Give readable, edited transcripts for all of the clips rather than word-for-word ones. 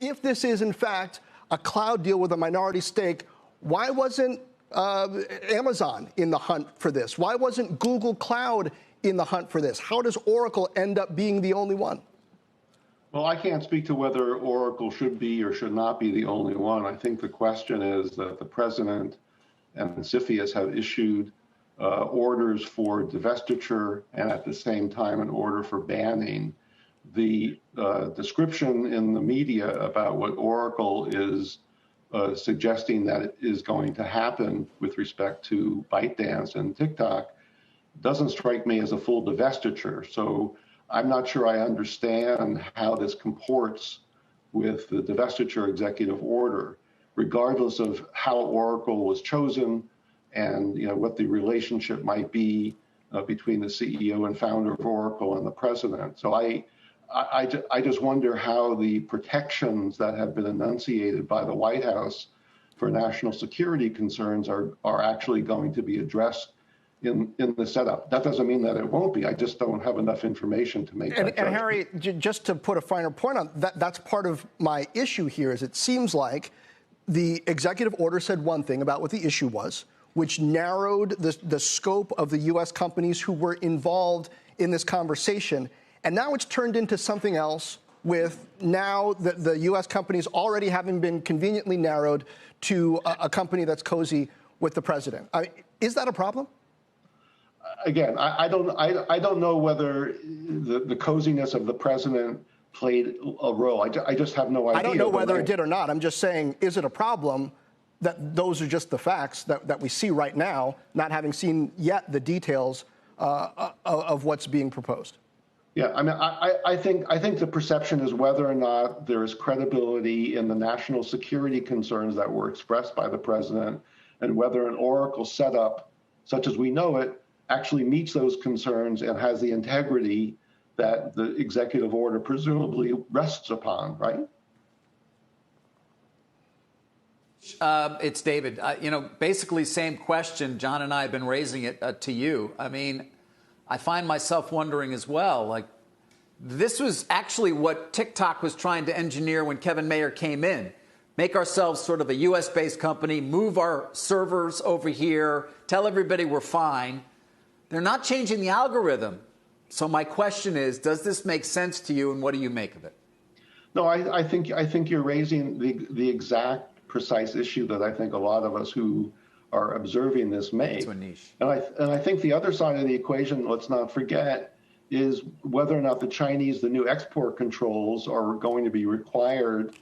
If this is, in fact, a cloud deal with a minority stake, why wasn't Amazon in the hunt for this? Why wasn't Google Cloud in the hunt for this? How does Oracle end up being the only one? Well, I can't speak to whether Oracle should be or should not be the only one. I think the question is that the president and CFIUS have issued orders for divestiture and at the same time an order for banning. The description in the media about what Oracle is suggesting that it is going to happen with respect to ByteDance and TikTok doesn't strike me as a full divestiture. So I'm not sure I understand how this comports with the divestiture executive order, regardless of how Oracle was chosen and what the relationship might be between the CEO and founder of Oracle and the president. So I just wonder how the protections that have been enunciated by the White House for national security concerns are actually going to be addressed in the setup. That doesn't mean that it won't be. I just don't have enough information to make that judgment. And Harry, just to put a finer point on that, that's part of my issue here. Is it seems like the executive order said one thing about what the issue was, which narrowed the scope of the U.S. companies who were involved in this conversation. And now it's turned into something else, with now the U.S. companies already having been conveniently narrowed to a company that's cozy with the president. Is that a problem? Again, I don't know whether the coziness of the president played a role. I just have no idea. I don't know whether it did or not. I'm just saying, is it a problem that those are just the facts that we see right now, not having seen yet the details of what's being proposed? Yeah, I mean, I think the perception is whether or not there is credibility in the national security concerns that were expressed by the president, and whether an Oracle setup, such as we know it, actually meets those concerns and has the integrity that the executive order presumably rests upon, right? It's David. Basically same question. John and I have been raising it to you. I mean, I find myself wondering as well, like, this was actually what TikTok was trying to engineer when Kevin Mayer came in. Make ourselves sort of a U.S.-based company, move our servers over here, tell everybody we're fine. They're not changing the algorithm. So my question is, does this make sense to you, and what do you make of it? No, I think you're raising the exact precise issue that I think a lot of us who are observing this make. And I think the other side of the equation, let's not forget, is whether or not the new export controls are going to be required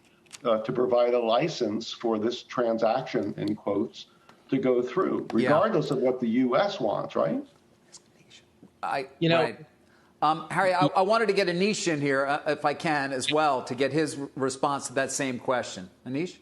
to provide a license for this transaction, in quotes, to go through, regardless of what the U.S. wants, right? Right. Harry, I wanted to get Anish in here, if I can, as well, to get his response to that same question. Anish?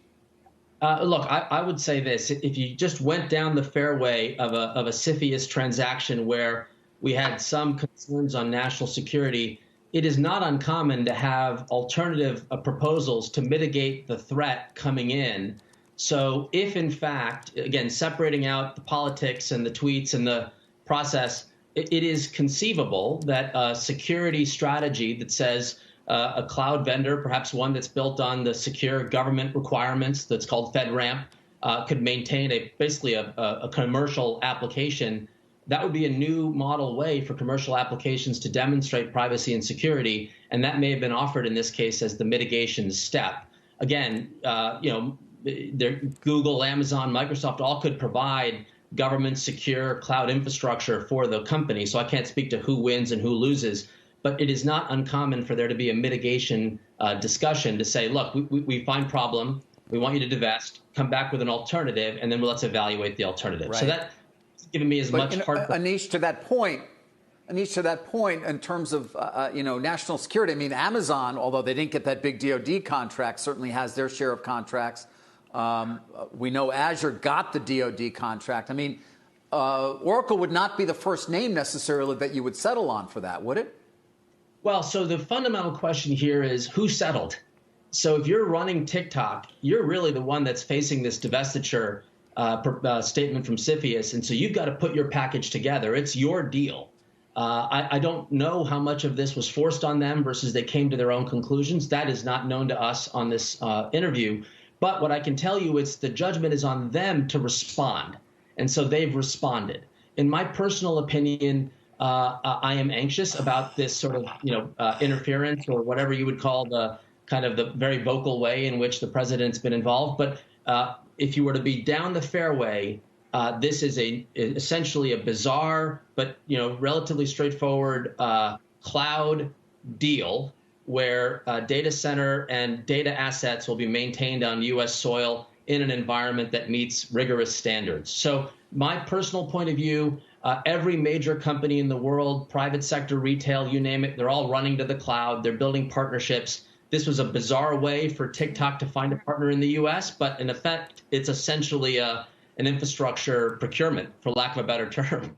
Look, I would say this. If you just went down the fairway of a CFIUS transaction where we had some concerns on national security, it is not uncommon to have alternative proposals to mitigate the threat coming in. So if, in fact, again, separating out the politics and the tweets and the process, it is conceivable that a security strategy that says a cloud vendor, perhaps one that's built on the secure government requirements that's called FedRAMP, could maintain basically a commercial application. That would be a new model way for commercial applications to demonstrate privacy and security, and that may have been offered in this case as the mitigation step. Again, Google, Amazon, Microsoft all could provide government secure cloud infrastructure for the company. So I can't speak to who wins and who loses, but it is not uncommon for there to be a mitigation discussion to say, look, we find problem, we want you to divest, come back with an alternative, and then let's evaluate the alternative. Right. So that's given me as much heart. Anish, to that point, in terms of national security, I mean, Amazon, although they didn't get that big DoD contract, certainly has their share of contracts. We know Azure got the DoD contract. I mean, Oracle would not be the first name necessarily that you would settle on for that, would it? Well, so the fundamental question here is who settled? So if you're running TikTok, you're really the one that's facing this divestiture statement from CFIUS. And so you've got to put your package together. It's your deal. I don't know how much of this was forced on them versus they came to their own conclusions. That is not known to us on this interview. But what I can tell you is the judgment is on them to respond. And so they've responded. In my personal opinion, I am anxious about this sort of, interference or whatever you would call the kind of the very vocal way in which the president's been involved. But if you were to be down the fairway, this is essentially a bizarre but relatively straightforward cloud deal where data center and data assets will be maintained on U.S. soil in an environment that meets rigorous standards. So my personal point of view, every major company in the world, private sector, retail, you name it, they're all running to the cloud. They're building partnerships. This was a bizarre way for TikTok to find a partner in the U.S., but in effect, it's essentially an infrastructure procurement, for lack of a better term.